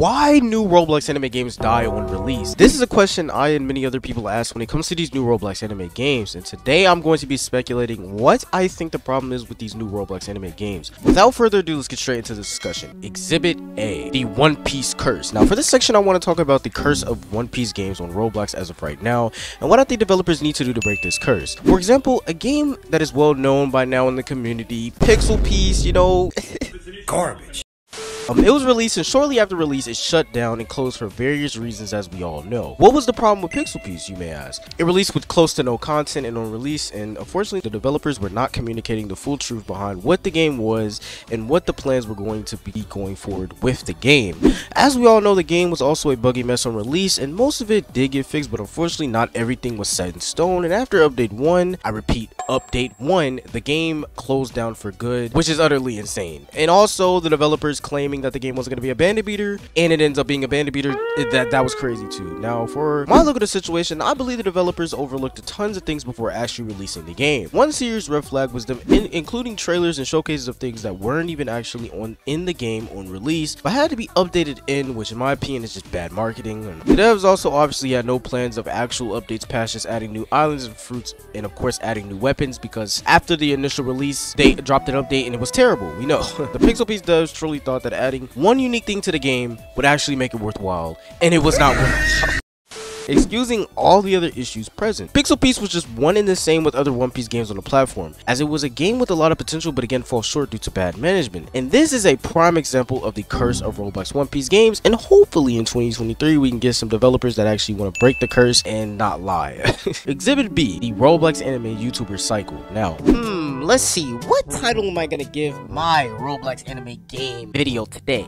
Why new Roblox anime games die on release? This is a question I and many other people ask when it comes to these new Roblox anime games, and today I'm going to be speculating what I think the problem is with these new Roblox anime games. Without further ado, let's get straight into the discussion. Exhibit A, the One Piece curse. Now for this section I want to talk about the curse of One Piece games on Roblox as of right now, and what I think developers need to do to break this curse. For example, a game that is well known by now in the community, Pixel Piece, you know, garbage. It was released, and shortly after release it shut down and closed for various reasons, as we all know. What was the problem with Pixel Piece, you may ask? It released with close to no content and on release, and unfortunately the developers were not communicating the full truth behind what the game was and what the plans were going to be going forward with the game. As we all know, the game was also a buggy mess on release, and most of it did get fixed, but unfortunately not everything was set in stone. And after update 1, I repeat, update 1, the game closed down for good, which is utterly insane. And also the developers claiming that the game wasn't going to be a bandit beater, and it ends up being a bandit beater. That was crazy too. Now for my look at the situation, I believe the developers overlooked tons of things before actually releasing the game. One serious red flag was them including trailers and showcases of things that weren't even actually in the game on release, but had to be updated in, which in my opinion is just bad marketing. And the devs also obviously had no plans of actual updates past just adding new islands and fruits, and of course adding new weapons, because after the initial release they dropped an update and it was terrible. We know the Pixel Piece devs truly thought that adding one unique thing to the game would actually make it worthwhile, and it was not worthwhile. Excusing all the other issues present, Pixel Piece was just one and the same with other One Piece games on the platform, as it was a game with a lot of potential but again falls short due to bad management. And this is a prime example of the curse of Roblox One Piece games, and hopefully in 2023 we can get some developers that actually want to break the curse and not lie. Exhibit B, the Roblox anime YouTuber cycle. Now, let's see, what title am I gonna give my Roblox anime game video today?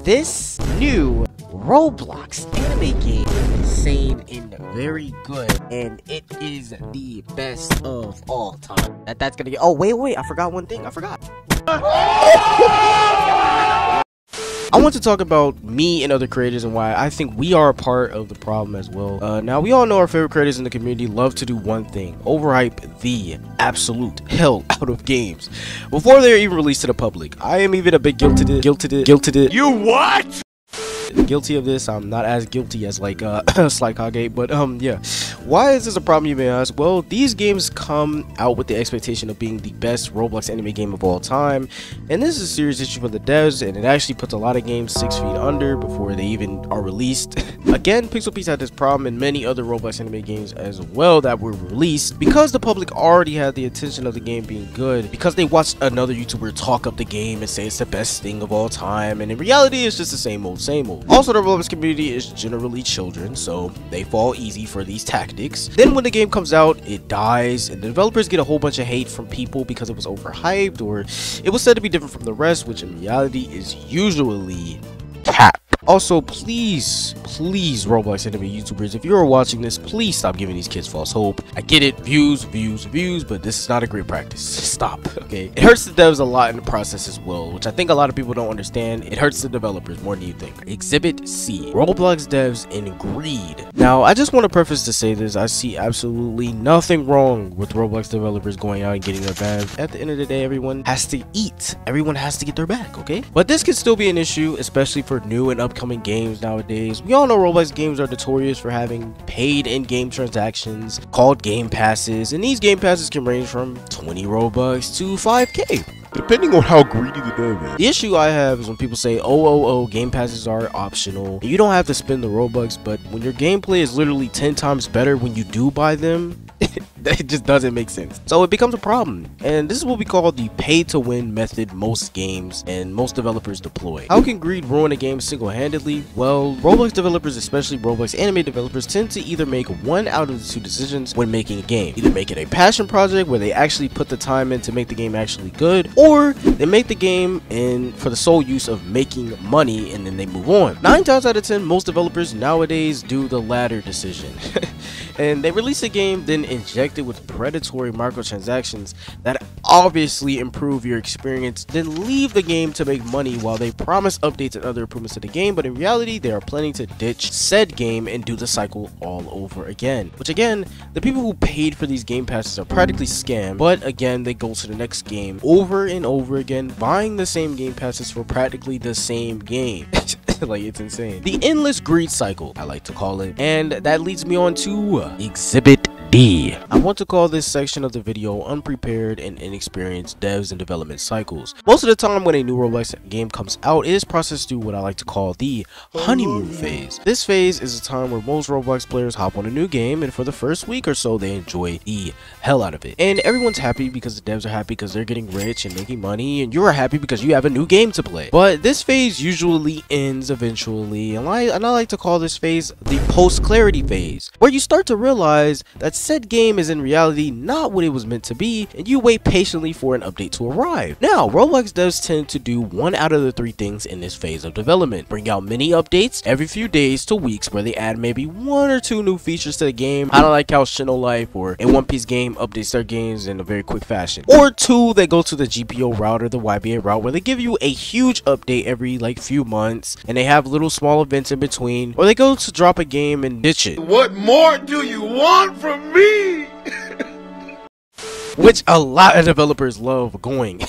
This new Roblox anime game is insane and very good, and it is the best of all time. That's gonna get— oh wait, I forgot one thing. I want to talk about me and other creators and why I think we are a part of the problem as well. Now, we all know our favorite creators in the community love to do one thing: overhype the absolute hell out of games before they're even released to the public. I am even a bit guilty You what? guilty of this. I'm not as guilty as like Sly Kage, but yeah. Why is this a problem, you may ask? Well, these games come out with the expectation of being the best Roblox anime game of all time, and this is a serious issue for the devs, and it actually puts a lot of games 6 feet under before they even are released. Again, Pixel Piece had this problem and many other Roblox anime games as well that were released because the public already had the intention of the game being good, because they watched another YouTuber talk up the game and say it's the best thing of all time, and in reality it's just the same old. Also, the Roblox community is generally children, so they fall easy for these tactics. Then when the game comes out, it dies, and the developers get a whole bunch of hate from people because it was overhyped, or it was said to be different from the rest, which in reality is usually cap. Also, please Roblox anime YouTubers, if you're watching this, please stop giving these kids false hope. I get it, views, but this is not a great practice. Stop, okay? It hurts the devs a lot in the process as well, which I think a lot of people don't understand. It hurts the developers more than you think. Exhibit C, Roblox devs and greed. Now, I just want to preface to say this: I see absolutely nothing wrong with Roblox developers going out and getting their bag. At the end of the day, everyone has to eat. Everyone has to get their bag, okay? But this can still be an issue, especially for new and upcoming games nowadays. We all know Roblox games are notorious for having paid in-game transactions called game passes, and these game passes can range from 20 Robux to 5K. depending on how greedy the dev is. The issue I have is when people say, oh, game passes are optional. You don't have to spend the Robux, but when your gameplay is literally 10 times better when you do buy them, it just doesn't make sense. So it becomes a problem, and this is what we call the pay-to-win method most games and most developers deploy. How can greed ruin a game single-handedly? Well, Roblox developers, especially Roblox anime developers, tend to either make one out of the two decisions when making a game. Either make it a passion project where they actually put the time in to make the game actually good, or they make the game for the sole use of making money and then they move on. 9 times out of 10, most developers nowadays do the latter decision. And they release a game, then inject it with predatory microtransactions that obviously improve your experience, then leave the game to make money while they promise updates and other improvements to the game, but in reality they are planning to ditch said game and do the cycle all over again. Which again, the people who paid for these game passes are practically scammed, but again they go to the next game over and over again, buying the same game passes for practically the same game. Like, it's insane. The endless greed cycle, I like to call it. And that leads me on to Exhibit D. I want to call this section of the video unprepared and inexperienced devs and development cycles. Most of the time when a new Roblox game comes out, it is processed through what I like to call the honeymoon phase. This phase is a time where most Roblox players hop on a new game, and for the first week or so they enjoy the hell out of it. And everyone's happy because the devs are happy because they're getting rich and making money, and you're happy because you have a new game to play. But this phase usually ends eventually, and I like to call this phase the post-clarity phase, where you start to realize that said game is in reality not what it was meant to be, and you wait patiently for an update to arrive. Now, Roblox devs tend to do one out of the three things in this phase of development: bring out mini updates every few days to weeks where they add maybe 1 or 2 new features to the game, kinda like how Shin No Life or a One Piece game updates their games in a very quick fashion. Or 2, they go to the GPO route or the YBA route, where they give you a huge update every like few months, and they have little small events in between, or they go to drop a game and ditch it. What more do you want from me? Which a lot of developers love going.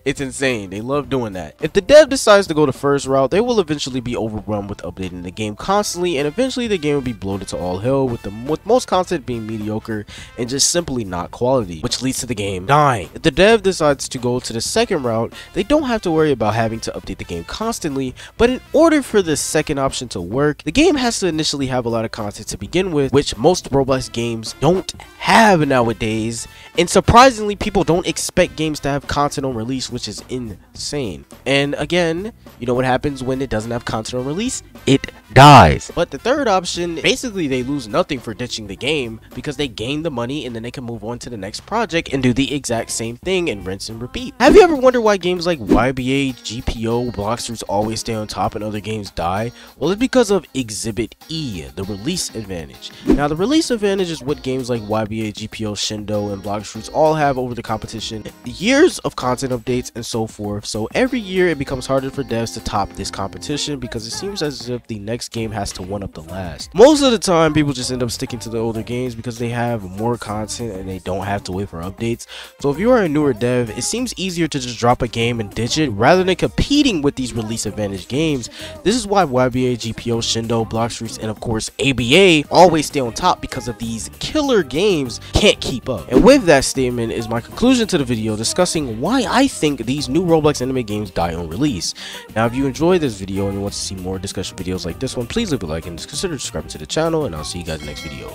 It's insane. They love doing that. If the dev decides to go the first route, they will eventually be overwhelmed with updating the game constantly, and eventually the game will be bloated to all hell, with most content being mediocre and just simply not quality, which leads to the game dying. If the dev decides to go to the second route, they don't have to worry about having to update the game constantly, but in order for the second option to work, the game has to initially have a lot of content to begin with, which most Roblox games don't have nowadays. And surprisingly, people don't expect games to have content on release, which is insane. And again, you know what happens when it doesn't have content on release? It dies. But the third option, basically they lose nothing for ditching the game, because they gain the money and then they can move on to the next project and do the exact same thing and rinse and repeat. Have you ever wondered why games like YBA, GPO, Bloxfruits always stay on top and other games die? Well, it's because of Exhibit E, the release advantage. Now, the release advantage is what games like YBA, GPO, Shindo, and Bloxfruits all have over the competition: years of content updates and so forth. So every year it becomes harder for devs to top this competition, because it seems as if the next game has to one up the last. Most of the time people just end up sticking to the older games because they have more content and they don't have to wait for updates. So if you are a newer dev, it seems easier to just drop a game and ditch it rather than competing with these release advantage games. This is why YBA, GPO, Shindo, Bloxfruits, and of course ABA always stay on top, because of these killer games can't keep up. And with that statement is my conclusion to the video, discussing why I think these new Roblox anime games die on release. Now, if you enjoyed this video and you want to see more discussion videos like this one, please leave a like and consider subscribing to the channel, and I'll see you guys in the next video.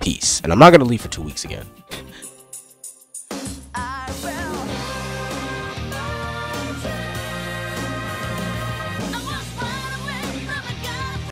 Peace. And I'm not going to leave for 2 weeks again.